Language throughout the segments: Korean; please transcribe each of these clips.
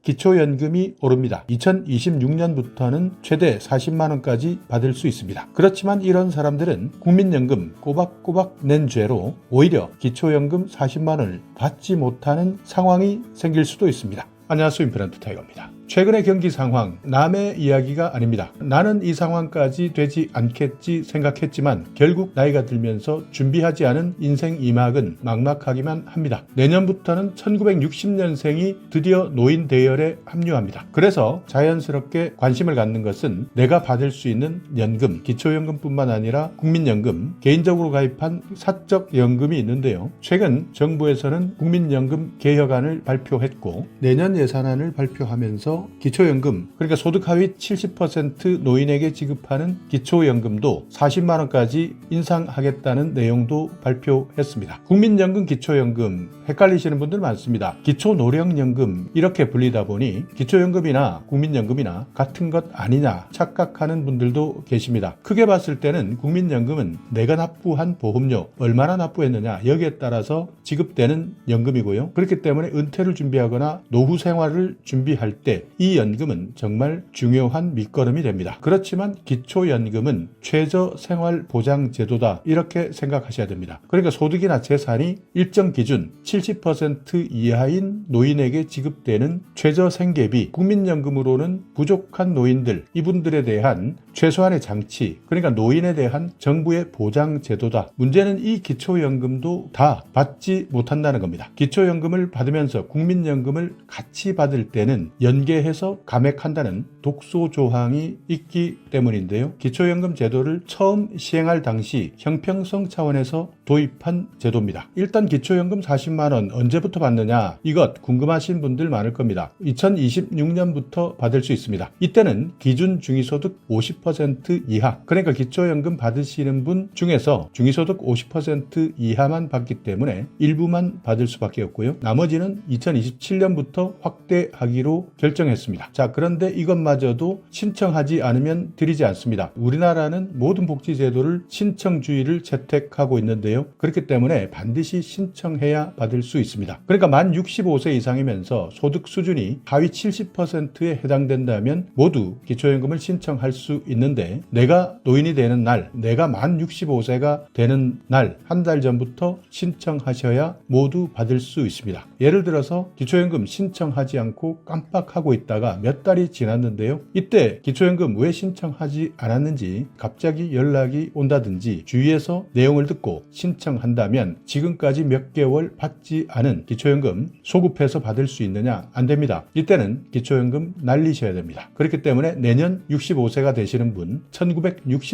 기초연금이 오릅니다. 2026년부터는 최대 40만원까지 받을 수 있습니다. 그렇지만 이런 사람들은 국민연금 꼬박꼬박 낸 죄로 오히려 기초연금 40만원을 받지 못하는 상황이 생길 수도 있습니다. 안녕하세요. 임플란트 타이거입니다. 최근의 경기 상황, 남의 이야기가 아닙니다. 나는 이 상황까지 되지 않겠지 생각했지만 결국 나이가 들면서 준비하지 않은 인생 2막은 막막하기만 합니다. 내년부터는 1960년생이 드디어 노인 대열에 합류합니다. 그래서 자연스럽게 관심을 갖는 것은 내가 받을 수 있는 연금, 기초연금뿐만 아니라 국민연금, 개인적으로 가입한 사적연금이 있는데요. 최근 정부에서는 국민연금 개혁안을 발표했고 내년 예산안을 발표하면서 기초연금, 그러니까 소득 하위 70% 노인에게 지급하는 기초연금도 40만원까지 인상하겠다는 내용도 발표했습니다. 국민연금, 기초연금 헷갈리시는 분들 많습니다. 기초노령연금 이렇게 불리다 보니 기초연금이나 국민연금이나 같은 것 아니냐 착각하는 분들도 계십니다. 크게 봤을 때는 국민연금은 내가 납부한 보험료 얼마나 납부했느냐 여기에 따라서 지급되는 연금이고요. 그렇기 때문에 은퇴를 준비하거나 노후 생활을 준비할 때 이 연금은 정말 중요한 밑거름이 됩니다. 그렇지만 기초연금은 최저생활보장제도다 이렇게 생각하셔야 됩니다. 그러니까 소득이나 재산이 일정 기준 70% 이하인 노인에게 지급되는 최저생계비, 국민연금으로는 부족한 노인들, 이분들에 대한 최소한의 장치, 그러니까 노인에 대한 정부의 보장제도다. 문제는 이 기초연금도 다 받지 못한다는 겁니다. 기초연금을 받으면서 국민연금을 같이 받을 때는 연계해서 감액한다는 독소조항이 있기 때문인데요. 기초연금 제도를 처음 시행할 당시 형평성 차원에서 도입한 제도입니다. 일단 기초연금 40만원 언제부터 받느냐 이것 궁금하신 분들 많을 겁니다. 2026년부터 받을 수 있습니다. 이때는 기준 중위소득 50% 이하, 그러니까 기초연금 받으시는 분 중에서 중위소득 50% 이하만 받기 때문에 일부만 받을 수밖에 없고요. 나머지는 2027년부터 확대하기로 결정했습니다. 자, 그런데 이것마저도 신청하지 않으면 드리지 않습니다. 우리나라는 모든 복지제도를 신청주의를 채택하고 있는데요. 그렇기 때문에 반드시 신청해야 받을 수 있습니다. 그러니까 만 65세 이상이면서 소득 수준이 하위 70%에 해당된다면 모두 기초연금을 신청할 수 있는데 내가 노인이 되는 날, 내가 만 65세가 되는 날 한 달 전부터 신청하셔야 모두 받을 수 있습니다. 예를 들어서 기초연금 신청하지 않고 깜빡하고 있다가 몇 달이 지났는데요. 이때 기초연금 왜 신청하지 않았는지 갑자기 연락이 온다든지 주위에서 내용을 듣고 신청한다면 지금까지 몇 개월 받지 않은 기초연금 소급해서 받을 수 있느냐? 안 됩니다. 이때는 기초연금 날리셔야 됩니다. 그렇기 때문에 내년 65세가 되시는 분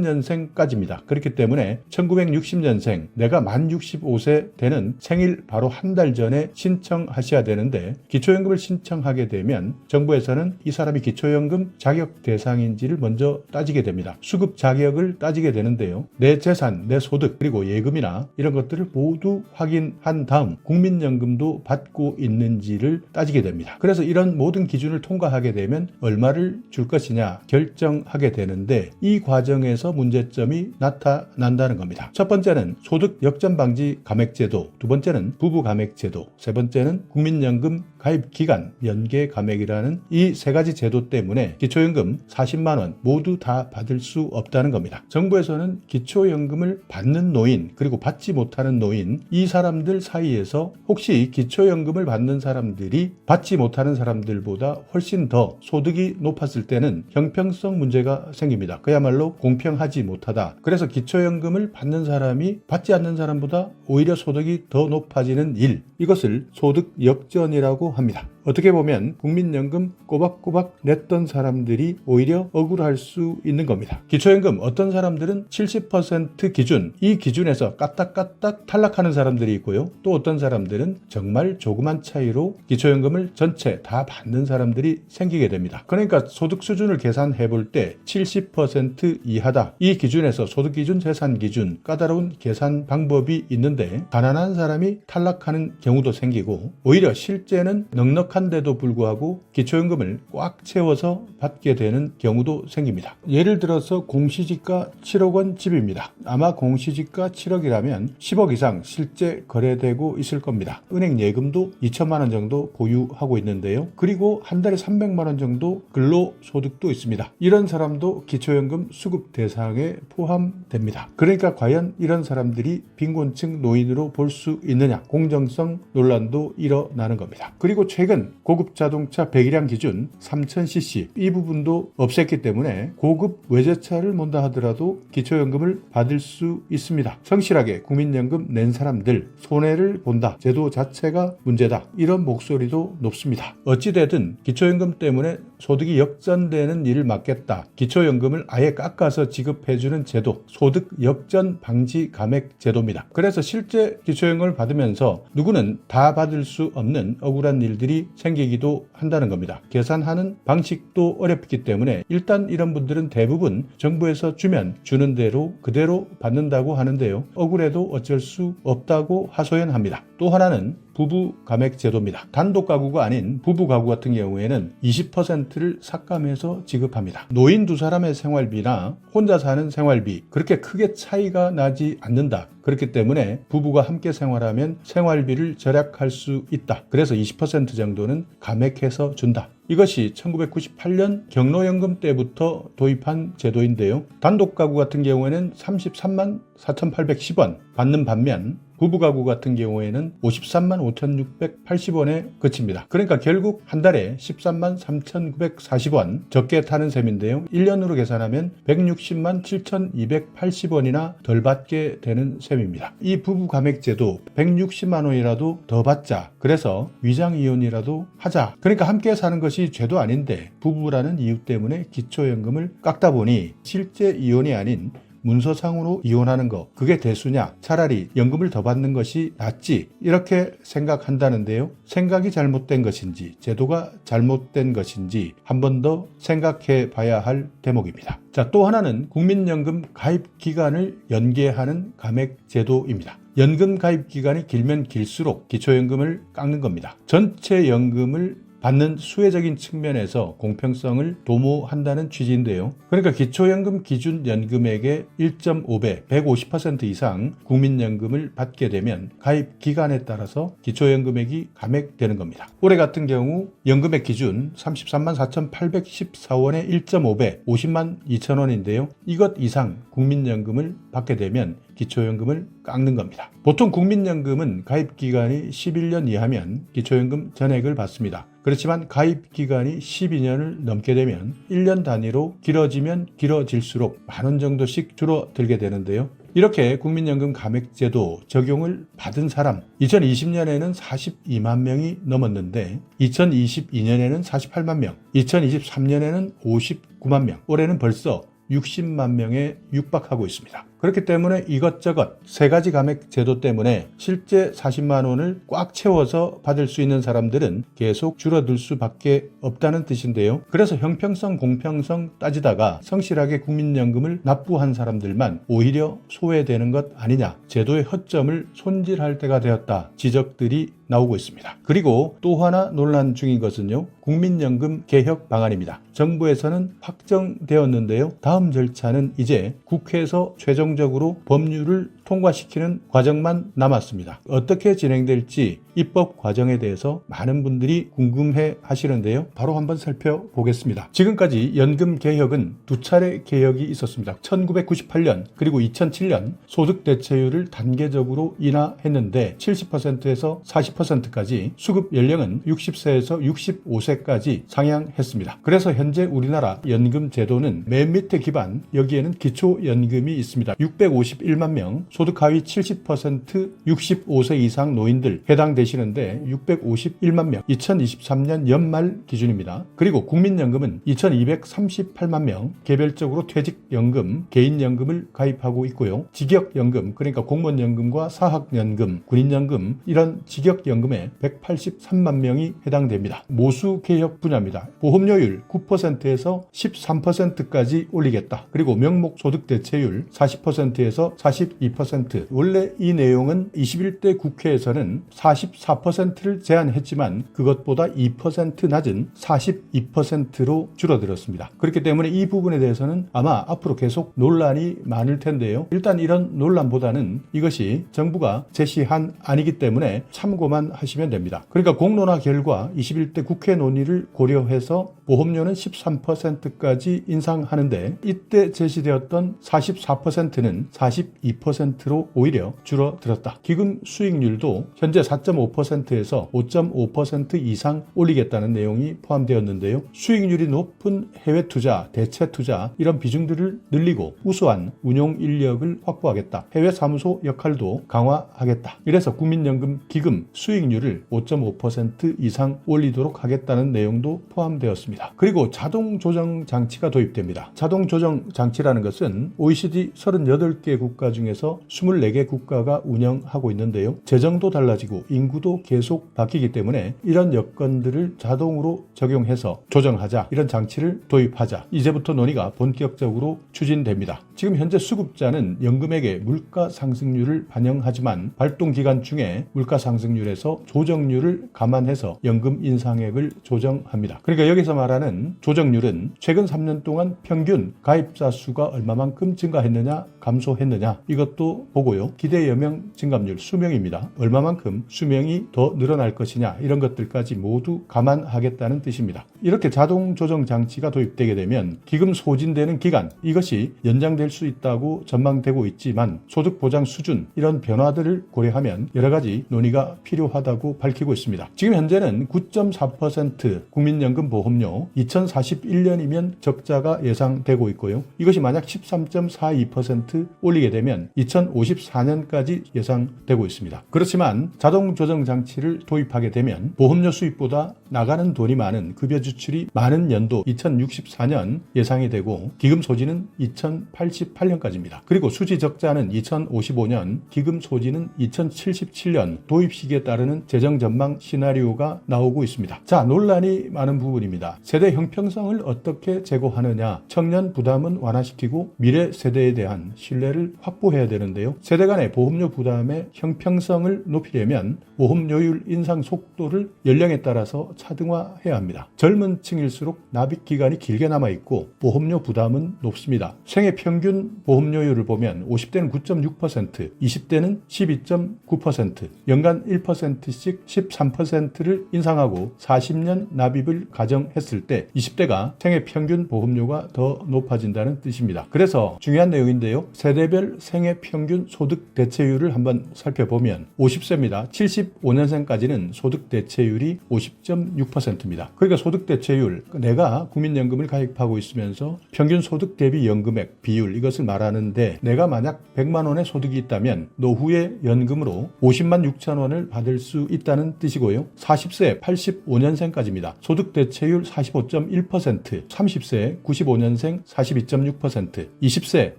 1960년생까지입니다. 그렇기 때문에 1960년생 내가 만 65세 되는 생일 바로 한 달 전에 신청하셔야 되는데 기초연금을 신청하게 되면 정부에서는 이 사람이 기초연금 자격 대상인지를 먼저 따지게 됩니다. 수급 자격을 따지게 되는데요. 내 재산, 내 소득, 그리고 예금이나 이런 것들을 모두 확인한 다음 국민연금도 받고 있는지를 따지게 됩니다. 그래서 이런 모든 기준을 통과하게 되면 얼마를 줄 것이냐 결정하게 되는데 이 과정에서 문제점이 나타난다는 겁니다. 첫 번째는 소득 역전 방지 감액제도, 두 번째는 부부 감액제도, 세 번째는 국민연금 가입 기간 연계 감액이라는 이 세 가지 제도 때문에 기초연금 40만원 모두 다 받을 수 없다는 겁니다. 정부에서는 기초연금을 받는 노인 그리고 받지 못하는 노인 이 사람들 사이에서 혹시 기초연금을 받는 사람들이 받지 못하는 사람들보다 훨씬 더 소득이 높았을 때는 형평성 문제가 생깁니다. 그야말로 공평하지 못하다. 그래서 기초연금을 받는 사람이 받지 않는 사람보다 오히려 소득이 더 높아지는 일, 이것을 소득 역전이라고 합니다. 어떻게 보면 국민연금 꼬박꼬박 냈던 사람들이 오히려 억울할 수 있는 겁니다. 기초연금 어떤 사람들은 70% 기준, 이 기준에서 까딱까딱 탈락하는 사람들이 있고요. 또 어떤 사람들은 정말 조그만 차이로 기초연금을 전체 다 받는 사람들이 생기게 됩니다. 그러니까 소득 수준을 계산해 볼 때 70% 이하다. 이 기준에서 소득 기준, 재산 기준 까다로운 계산 방법이 있는데 가난한 사람이 탈락하는 경우도 생기고 오히려 실제는 넉넉한 부족한데도 불구하고 기초연금을 꽉 채워서 받게 되는 경우도 생깁니다. 예를 들어서 공시지가 7억 원 집입니다. 아마 공시지가 7억이라면 10억 이상 실제 거래되고 있을 겁니다. 은행 예금도 2천만 원 정도 보유하고 있는데요. 그리고 한 달에 300만 원 정도 근로소득도 있습니다. 이런 사람도 기초연금 수급 대상에 포함됩니다. 그러니까 과연 이런 사람들이 빈곤층 노인으로 볼 수 있느냐, 공정성 논란도 일어나는 겁니다. 그리고 최근 고급 자동차 배기량 기준 3000cc 이 부분도 없앴기 때문에 고급 외제차를 몬다 하더라도 기초연금을 받을 수 있습니다. 성실하게 국민연금 낸 사람들 손해를 본다, 제도 자체가 문제다, 이런 목소리도 높습니다. 어찌되든 기초연금 때문에 소득이 역전되는 일을 막겠다, 기초연금을 아예 깎아서 지급해주는 제도, 소득 역전 방지 감액 제도입니다. 그래서 실제 기초연금을 받으면서 누구는 다 받을 수 없는 억울한 일들이 생기기도 한다는 겁니다. 계산하는 방식도 어렵기 때문에 일단 이런 분들은 대부분 정부에서 주면 주는 대로 그대로 받는다고 하는데요. 억울해도 어쩔 수 없다고 하소연합니다. 또 하나는 부부 감액 제도입니다. 단독 가구가 아닌 부부 가구 같은 경우에는 20%를 삭감해서 지급합니다. 노인 두 사람의 생활비나 혼자 사는 생활비 그렇게 크게 차이가 나지 않는다. 그렇기 때문에 부부가 함께 생활하면 생활비를 절약할 수 있다. 그래서 20% 정도는 감액해서 준다. 이것이 1998년 경로연금 때부터 도입한 제도인데요. 단독 가구 같은 경우에는 33만 4,810원 받는 반면 부부가구 같은 경우에는 53만 5,680원에 그칩니다. 그러니까 결국 한 달에 13만 3,940원 적게 타는 셈인데요. 1년으로 계산하면 160만 7,280원이나 덜 받게 되는 셈입니다. 이 부부 감액제도 160만 원이라도 더 받자. 그래서 위장이혼이라도 하자. 그러니까 함께 사는 것이 죄도 아닌데 부부라는 이유 때문에 기초연금을 깎다 보니 실제 이혼이 아닌 문서상으로 이혼하는 거, 그게 대수냐? 차라리 연금을 더 받는 것이 낫지, 이렇게 생각한다는데요. 생각이 잘못된 것인지 제도가 잘못된 것인지 한 번 더 생각해 봐야 할 대목입니다. 자, 또 하나는 국민연금 가입 기간을 연계하는 감액 제도입니다. 연금 가입 기간이 길면 길수록 기초연금을 깎는 겁니다. 전체 연금을 받는 수혜적인 측면에서 공평성을 도모한다는 취지인데요. 그러니까 기초연금 기준 연금액의 1.5배, 150% 이상 국민연금을 받게 되면 가입 기간에 따라서 기초연금액이 감액되는 겁니다. 올해 같은 경우 연금액 기준 33만 4,814원의 1.5배, 50만 2천원인데요. 이것 이상 국민연금을 받게 되면 기초연금을 깎는 겁니다. 보통 국민연금은 가입기간이 11년 이하면 기초연금 전액을 받습니다. 그렇지만 가입기간이 12년을 넘게 되면 1년 단위로 길어지면 길어질수록 만 원 정도씩 줄어들게 되는데요. 이렇게 국민연금 감액제도 적용을 받은 사람 2020년에는 42만 명이 넘었는데 2022년에는 48만 명, 2023년에는 59만 명, 올해는 벌써 60만 명에 육박하고 있습니다. 그렇기 때문에 이것저것 세 가지 감액 제도 때문에 실제 40만 원을 꽉 채워서 받을 수 있는 사람들은 계속 줄어들 수밖에 없다는 뜻인데요. 그래서 형평성, 공평성 따지다가 성실하게 국민연금을 납부한 사람들만 오히려 소외되는 것 아니냐, 제도의 허점을 손질할 때가 되었다 지적들이 나오고 있습니다. 그리고 또 하나 논란 중인 것은요, 국민연금 개혁 방안입니다. 정부에서는 확정되었는데요. 다음 절차는 이제 국회에서 최종적으로 법률을 통과시키는 과정만 남았습니다. 어떻게 진행될지 입법 과정에 대해서 많은 분들이 궁금해 하시는데요. 바로 한번 살펴보겠습니다. 지금까지 연금 개혁은 두 차례 개혁이 있었습니다. 1998년 그리고 2007년 소득 대체율을 단계적으로 인하했는데 70%에서 40%까지 수급 연령은 60세에서 65세까지 상향했습니다. 그래서 현재 우리나라 연금 제도는 맨 밑에 기반, 여기에는 기초연금이 있습니다. 651만 명, 소득 하위 70% 65세 이상 노인들 해당되시는데 651만 명, 2023년 연말 기준입니다. 그리고 국민연금은 2238만 명, 개별적으로 퇴직연금, 개인연금을 가입하고 있고요. 직역연금, 그러니까 공무원연금과 사학연금, 군인연금, 이런 직역연금에 183만 명이 해당됩니다. 모수개혁 분야입니다. 보험료율 9%에서 13%까지 올리겠다. 그리고 명목소득 대체율 40%에서 42% 30%. 원래 이 내용은 21대 국회에서는 44%를 제안했지만 그것보다 2% 낮은 42%로 줄어들었습니다. 그렇기 때문에 이 부분에 대해서는 아마 앞으로 계속 논란이 많을 텐데요. 일단 이런 논란보다는 이것이 정부가 제시한 안이기 때문에 참고만 하시면 됩니다. 그러니까 공론화 결과 21대 국회 논의를 고려해서 보험료는 13%까지 인상하는데 이때 제시되었던 44%는 42%로 오히려 줄어들었다. 기금 수익률도 현재 4.5%에서 5.5% 이상 올리겠다는 내용이 포함되었는데요. 수익률이 높은 해외 투자, 대체 투자 이런 비중들을 늘리고 우수한 운용 인력을 확보하겠다. 해외 사무소 역할도 강화하겠다. 이래서 국민연금 기금 수익률을 5.5% 이상 올리도록 하겠다는 내용도 포함되었습니다. 그리고 자동 조정 장치가 도입됩니다. 자동 조정 장치라는 것은 OECD 38개 국가 중에서 24개 국가가 운영하고 있는데요. 재정도 달라지고 인구도 계속 바뀌기 때문에 이런 여건들을 자동으로 적용해서 조정하자. 이런 장치를 도입하자. 이제부터 논의가 본격적으로 추진됩니다. 지금 현재 수급자는 연금액의 물가 상승률을 반영하지만 발동 기간 중에 물가 상승률에서 조정률을 감안해서 연금 인상액을 조정합니다. 그러니까 여기서 말하는 조정률은 최근 3년 동안 평균 가입자 수가 얼마만큼 증가했느냐 감소했느냐 이것도 보고요. 기대 여명 증감률 수명입니다. 얼마만큼 수명이 더 늘어날 것이냐 이런 것들까지 모두 감안하겠다는 뜻입니다. 이렇게 자동 조정 장치가 도입되게 되면 기금 소진되는 기간 이것이 연장될 수 있다고 전망되고 있지만 소득 보장 수준 이런 변화들을 고려하면 여러 가지 논의가 필요하다고 밝히고 있습니다. 지금 현재는 9.4% 국민연금 보험료 2041년이면 적자가 예상되고 있고요. 이것이 만약 13.42% 올리게 되면 2054년까지 예상되고 있습니다. 그렇지만 자동 조정 장치를 도입하게 되면 보험료 수입보다 나가는 돈이 많은 급여 지출이 많은 연도 2064년 예상이 되고 기금 소진은 2088년까지입니다. 그리고 수지 적자는 2055년, 기금 소진은 2077년 도입 시기에 따르는 재정 전망 시나리오가 나오고 있습니다. 자, 논란이 많은 부분입니다. 세대 형평성을 어떻게 제고하느냐, 청년 부담은 완화시키고 미래 세대에 대한 신뢰를 확보해야 되는데요. 세대 간의 보험료 부담의 형평성을 높이려면 보험료율 인상 속도를 연령에 따라서 차등화해야 합니다. 젊은 층일수록 납입 기간이 길게 남아있고 보험료 부담은 높습니다. 생애 평균 보험료율을 보면 50대는 9.6%, 20대는 12.9%, 연간 1%씩 13%를 인상하고 40년 납입을 가정했을 때 20대가 생애 평균 보험료가 더 높아진다는 뜻입니다. 그래서 중요한 내용인데요. 세대별 생애 평균 소득 대체율을 한번 살펴보면 50세입니다. 75년생까지는 소득 대체율이 50.6%입니다. 그러니까 소득 대체율, 내가 국민연금을 가입하고 있으면서 평균 소득 대비 연금액 비율 이것을 말하는데 내가 만약 100만 원의 소득이 있다면 노후의 연금으로 50만 6천 원을 받을 수 있다는 뜻이고요. 40세 85년생까지입니다. 소득 대체율 45.1%, 30세 95년생 42.6%, 20세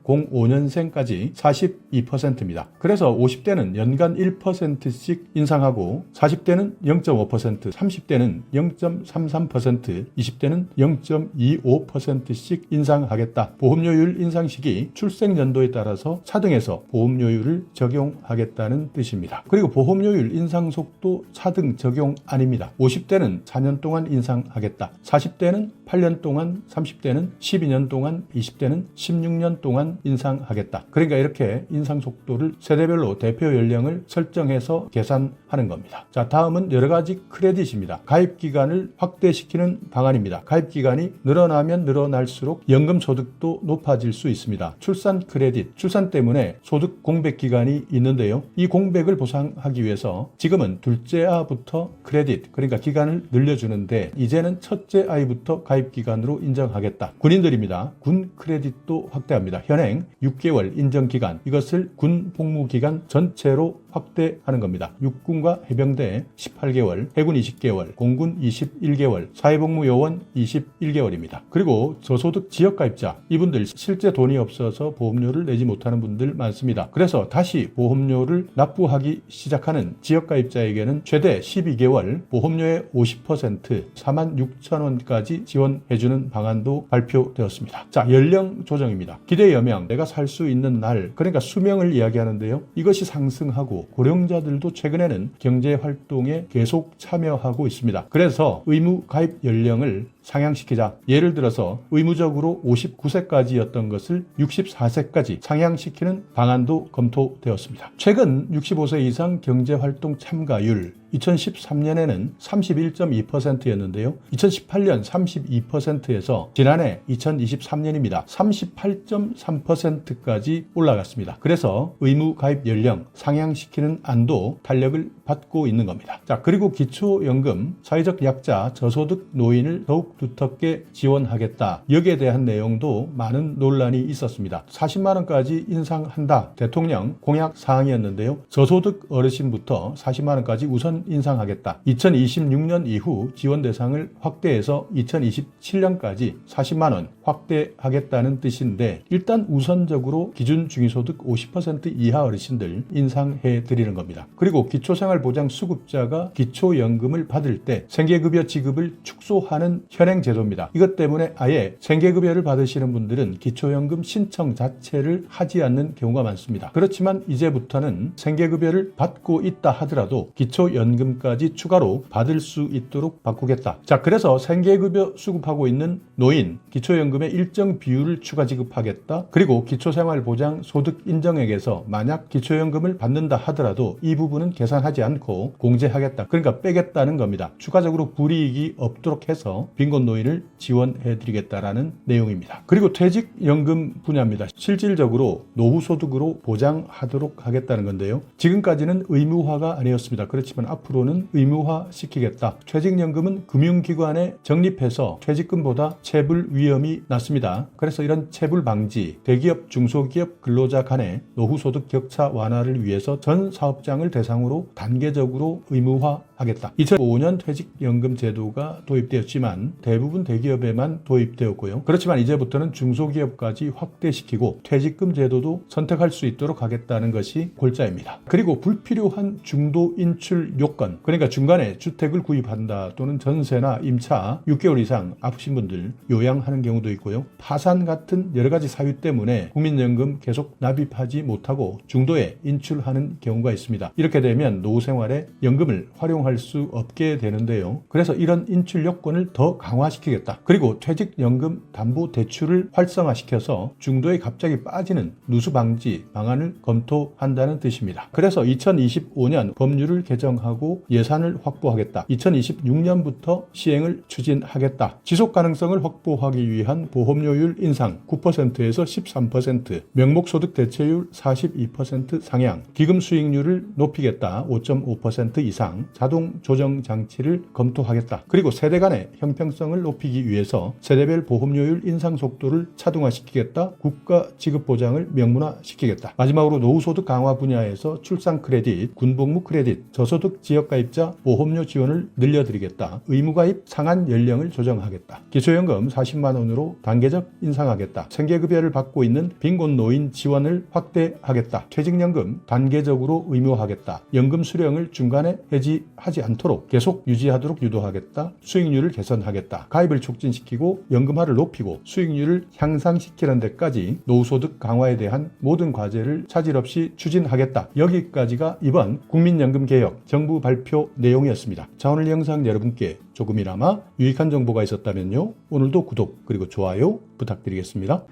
05년생까지 42%입니다. 그래서 50대는 연간 1%씩 인상하고 40대는 0.5%, 30대는 0.33%, 20대는 0.25%씩 인상하겠다. 보험료율 인상 시기 출생 연도에 따라서 차등해서 보험료율을 적용하겠다는 뜻입니다. 그리고 보험료율 인상 속도 차등 적용 아닙니다. 50대는 4년 동안 인상하겠다. 40대는 8년 동안, 30대는 12년 동안, 20대는 16년 동안 인상하겠다. 그러니까 이렇게 인상 속도를 세대별로 대표 연령을 설정해서 계산하는 겁니다. 자, 다음은 여러 가지 크레딧입니다. 가입 기간을 확대시키는 방안입니다. 가입 기간이 늘어나면 늘어날수록 연금 소득도 높아질 수 있습니다. 출산 크레딧, 출산 때문에 소득 공백 기간이 있는데요. 이 공백을 보상하기 위해서 지금은 둘째 아부터 크레딧, 그러니까 기간을 늘려주는데 이제는 첫째 아이부터 가입 기간으로 인정하겠다. 군인들입니다. 군 크레딧도 확대합니다. 현행 6개월 인정 기간, 이것을 군 복무 기간 전체로 확대하는 겁니다. 육군과 해병대 18개월, 해군 20개월, 공군 21개월, 사회복무요원 21개월입니다. 그리고 저소득 지역가입자, 이분들 실제 돈이 없어서 보험료를 내지 못하는 분들 많습니다. 그래서 다시 보험료를 납부하기 시작하는 지역가입자에게는 최대 12개월 보험료의 50% 46,000원까지 지원해주는 방안도 발표되었습니다. 자, 연령 조정입니다. 기대 여명, 내가 살 수 있는 날, 그러니까 수명을 이야기하는데요. 이것이 상승하고 고령자들도 최근에는 경제활동에 계속 참여하고 있습니다. 그래서 의무 가입 연령을 상향시키자. 예를 들어서 의무적으로 59세까지였던 것을 64세까지 상향시키는 방안도 검토되었습니다. 최근 65세 이상 경제활동 참가율 2013년에는 31.2%였는데요. 2018년 32%에서 지난해 2023년입니다. 38.3%까지 올라갔습니다. 그래서 의무 가입 연령 상향시키는 안도 탄력을 받고 있는 겁니다. 자, 그리고 기초연금, 사회적 약자, 저소득 노인을 더욱 두텁게 지원하겠다. 여기에 대한 내용도 많은 논란이 있었습니다. 40만 원까지 인상한다. 대통령 공약 사항이었는데요. 저소득 어르신부터 40만 원까지 우선 인상하겠다. 2026년 이후 지원 대상을 확대해서 2027년까지 40만 원 확대하겠다는 뜻인데 일단 우선적으로 기준 중위소득 50% 이하 어르신들 인상해 드리는 겁니다. 그리고 기초생활보장 수급자가 기초연금을 받을 때 생계급여 지급을 축소하는 현행 제도입니다. 이것 때문에 아예 생계급여를 받으시는 분들은 기초연금 신청 자체를 하지 않는 경우가 많습니다. 그렇지만 이제부터는 생계급여를 받고 있다 하더라도 기초연금까지 추가로 받을 수 있도록 바꾸겠다. 자, 그래서 생계급여 수급하고 있는 노인, 기초연금의 일정 비율을 추가 지급하겠다. 그리고 기초생활보장 소득 인정액에서 만약 기초연금을 받는다 하더라도 이 부분은 계산하지 않고 공제하겠다. 그러니까 빼겠다는 겁니다. 추가적으로 불이익이 없도록 해서 빈곤 노인을 지원해 드리겠다라는 내용입니다. 그리고 퇴직연금 분야입니다. 실질적으로 노후소득으로 보장하도록 하겠다는 건데요. 지금까지는 의무화가 아니었습니다. 그렇지만 앞으로는 의무화시키겠다. 퇴직연금은 금융기관에 적립해서 퇴직금보다 체불 위험이 낮습니다. 그래서 이런 체불 방지, 대기업, 중소기업 근로자 간의 노후소득 격차 완화를 위해서 전 사업장을 대상으로 단계적으로 의무화하겠다. 2005년 퇴직연금 제도가 도입되었지만 대부분 대기업에만 도입되었고요. 그렇지만 이제부터는 중소기업까지 확대시키고 퇴직금 제도도 선택할 수 있도록 하겠다는 것이 골자입니다. 그리고 불필요한 중도 인출 요건, 그러니까 중간에 주택을 구입한다 또는 전세나 임차 6개월 이상 아프신 분들 요양하는 경우도 있고요. 파산 같은 여러 가지 사유 때문에 국민연금 계속 납입하지 못하고 중도에 인출하는 경우가 있습니다. 이렇게 되면 노후 생활에 연금을 활용할 수 없게 되는데요. 그래서 이런 인출 요건을 더 강화시키겠다. 그리고 퇴직연금 담보 대출을 활성화시켜서 중도에 갑자기 빠지는 누수 방지 방안을 검토한다는 뜻입니다. 그래서 2025년 법률을 개정하고 예산을 확보하겠다. 2026년부터 시행을 추진하겠다. 지속 가능성을 확보하기 위한 보험료율 인상 9%에서 13%, 명목소득 대체율 42% 상향, 기금 수익률을 높이겠다. 5.5% 이상, 자동 조정 장치를 검토하겠다. 그리고 세대 간의 형평성을 높이기 위해서 세대별 보험료율 인상 속도를 차등화시키겠다. 국가 지급 보장을 명문화시키겠다. 마지막으로 노후소득 강화 분야에서 출산 크레딧, 군복무 크레딧, 저소득 지역가입자 보험료 지원을 늘려드리겠다. 의무가입 상한 연령을 조정하겠다. 기초연금 40만 원으로 단계적 인상하겠다. 생계급여를 받고 있는 빈곤 노인 지원을 확대하겠다. 퇴직연금 단계적으로 의무화하겠다. 연금 수령을 중간에 해지하지 않도록 계속 유지하도록 유도하겠다. 수익률을 개선하겠다. 가입을 촉진시키고 연금화를 높이고 수익률을 향상시키는 데까지 노후소득 강화에 대한 모든 과제를 차질 없이 추진하겠다. 여기까지가 이번 국민연금 개혁 정부 발표 내용이었습니다. 자, 오늘 영상 여러분께 조금이나마 유익한 정보가 있었다면요. 오늘도 구독 그리고 좋아요 부탁드리겠습니다.